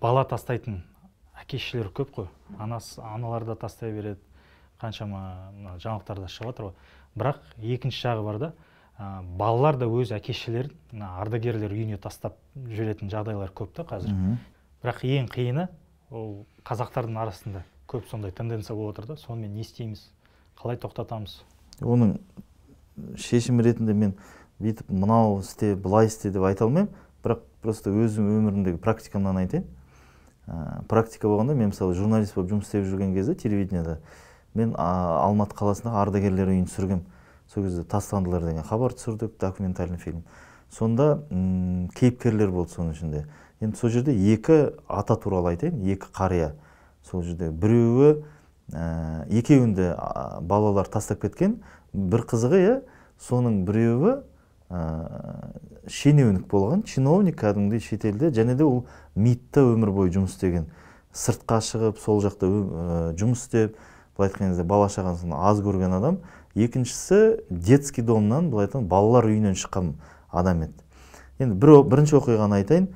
бала тастайтын әке-шешелер көп қой. Аналар да тастай береді. Қаншама жаңалықтарда шығып жатыр ғой. Бірақ екінші жағы бар да, балалар да өз әке-шешелерін ардагерлер үйіне тастап жүретін жағдайлар көп та қазір. Бірақ ең қиыны ол қазақтардың арасында көп сондай тенденция болып отыр да. Сонымен не істейміз? Қалай тоқтатамыз? Оның шешім ретінде мен бүйтіп мынау істе, былай істе деп айта алмаймын. Бірақ просто өзім өмірімдегі практикамнан айтайын. Практика болғанда мен мысалы журналист болып жұмыс істеп жүрген кезде телевидениеда мен Алматы қаласындағы ардагерлер үйін түсіргем. Сол кезде Тастандылар деген хабар түсірдік, документальный фильм. Сонда кейіпкерлер болды соның ішінде. Енді сол жерде екі ата туралы айтайын, екі қария. Сол жерде біреуі, екеуінде балалар тастап кеткен, бір қызығы, соның біреуі шенеунік болған, чиновник кәдімгідей шетелде, және де ол МИДта өмір бойы жұмыс істеген. Сыртқа шығып, сол жақта жұмыс істеп, былай айтқан кезде бала шағасын аз көрген адам. Екіншісі детский домнан, былай айтқан балалар үйінен шыққан адам еді. Енді бірінші оқиғаны айтайын.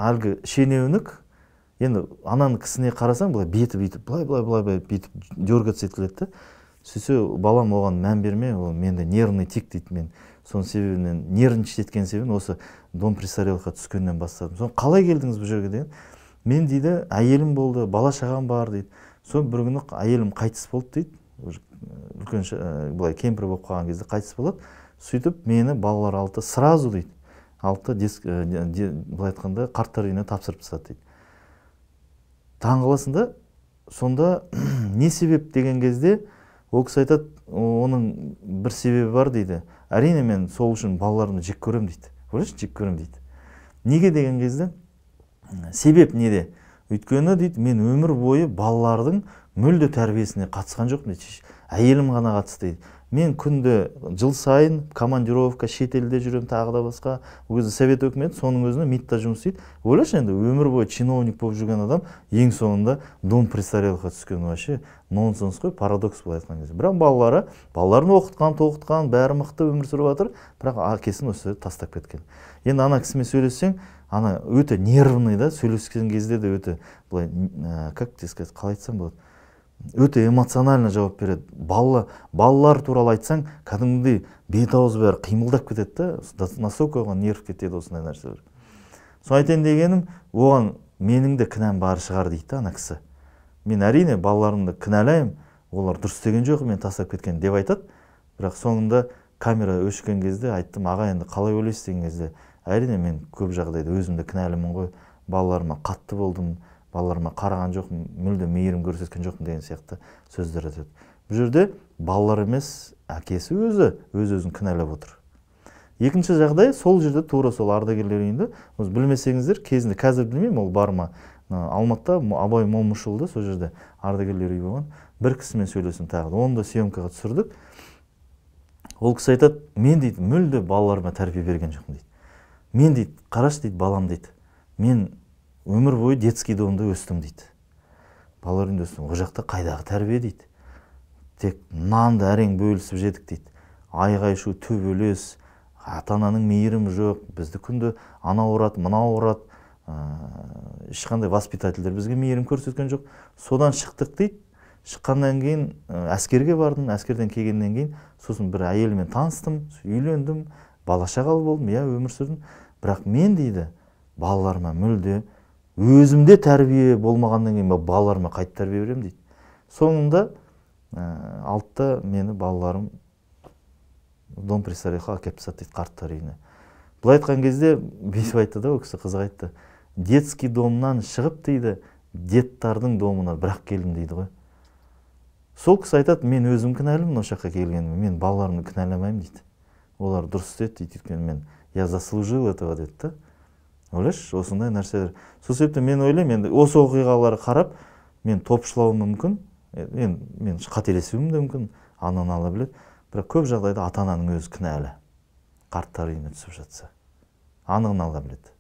Әлгі шенеунік, енді ананың кісіне қарасаң, былай беті бүйтіп, былай бүйтіп дергаться етіледі. Сөйтсе балам оған мән берме, ол менде нервный тик дейді. Мен соның себебінен, нервничать еткен себебін осы дом престарелыхқа түскеннен бастадым. Соны қалай келдіңіз бұл жерге деген? Мен дейді, әйелім болды, бала шағам бар дейді. Соны бір күні әйелім қайтыс болды дейді. Үлкен былай кемпір болып қалған кезде қайтыс болады. Сөйтіп мені балалар алды сразу дейді. Алды былай айтқанда қарттар үйіне тапсырып тастады дейді. Таңғаласында сонда не себеп деген кезде ол кісі айтады, оның бір себебі бар дейді. Әрине мен сол үшін балаларымды жек көрем дейді. Ойлашы, жек көрем дейді. Неге деген кезде себеп неде? Өйткені дейді, мен өмір бойы балалардың мүлде тәрбиесіне қатысқан жоқпын дейді. Әйелім ғана қатысты дейді. Мен күнде жыл сайын командировка, шетелде жүрем, тағы да басқа. Ол кезде совет өкіметі соның өзіне МИДта жұмыс істейді. Ойлашы енді өмір бойы чиновник болып жүрген адам ең соңында дом престарелыхқа түскен. Вообще нонсенс қой, парадокс былай айтқан кезде. Бірақ балаларын оқытқан, бәрі мықты өмір сүріп жатыр, бірақ әкесін осы тастап кеткен. Енді ана кісімен сөйлессең, ана өте нервный да, сөйлескен кезде де өте былай, как те сказать, қалай айтсам болады, өте эмоционально жауап береді. Балалар туралы айтсаң, кәдімгідей бет-аузы бәрі қимылдап кетеді да, настолько оған нерв кетеді осындай нәрселер. Соны айтайын дегенім, оған менің де кінәм бар шығар дейді ана кісі. Мен әрине балаларымды кінәлаймын, олар дұрыс істеген жоқ, мен тастап кеткен деп айтады. Бірақ соңында камера өшкен кезде айттым, аға енді қалай ойлайсыз деген кезде, әрине мен көп жағдайда өзімді кінәлімін ғой, балаларыма қатты болдым, балаларыма қараған жоқпын, мүлде мейірім көрсеткен жоқпын деген сияқты сөздер айтады. Бұл жерде балалар емес, әкесі өзін кінәлап отыр. Екінші жағдай, сол жерде тура сол ардагерлер үйінде, білмесеңіздер, кезінде қазір білмеймін, ол бар ма, Алматыда Абай Момышұлы, сол жерде ардагерлер үйі болған, бір кісімен сөйлесім тағы да, оны да съемкаға түсірдік. Ол кісі айтады, мен дейді, мүлде балаларыма тәрбие берген жоқпын дейді. Мен дейді, қараш дейді, балам дейді, мен өмір бойы детский домда өстім дейді. Балалар үйінде өстім, ол жақта қайдағы тәрбие дейді. Тек нанды әрең бөлісіп жедік дейді. Айғай-шу, төбелес, ата-ананың мейірімі жоқ, бізді күнде ана ұрады, мына ұрады, ешқандай воспитательдер бізге мейірім көрсеткен жоқ. Содан шықтық дейді. Шыққаннан кейін әскерге бардым, әскерден келгеннен кейін сосын бір әйелмен таныстым, үйлендім, бала шағалы болдым, өмір сүрдім. Бірақ мен дейді, балаларыма мүлде өзімде тәрбие болмағаннан кейін балаларыма қайт тәрбие берем дейді. Соңында алтта мені балаларым дом престарелыхқа әкеліп тастады дейді, қарттар үйіне. Былай айтқан кезде бүйтіп айтты да, ол кісі қызық айтты. Детский домнан шығып дейді, деттардың домына бірақ келдім дейді ғой. Сол кісі айтады, мен өзім кінәлімін осы жаққа келгенім, мен балаларымды кінәламаймын дейді. Олар дұрыс істеді дейді, өйткені мен я заслужил этого деді да. Ойлашы, осындай нәрселер. Сол себепті мен ойлаймын, енді осы оқиғаларға қарап, мен топшылауым мүмкін, мен қателесуім де мүмкін, ананы ала біледі. Бірақ көп жағдайда ата-ананың өзі кінәлі. Қарттар үйіне түсіп жатса, анығын ала біледі.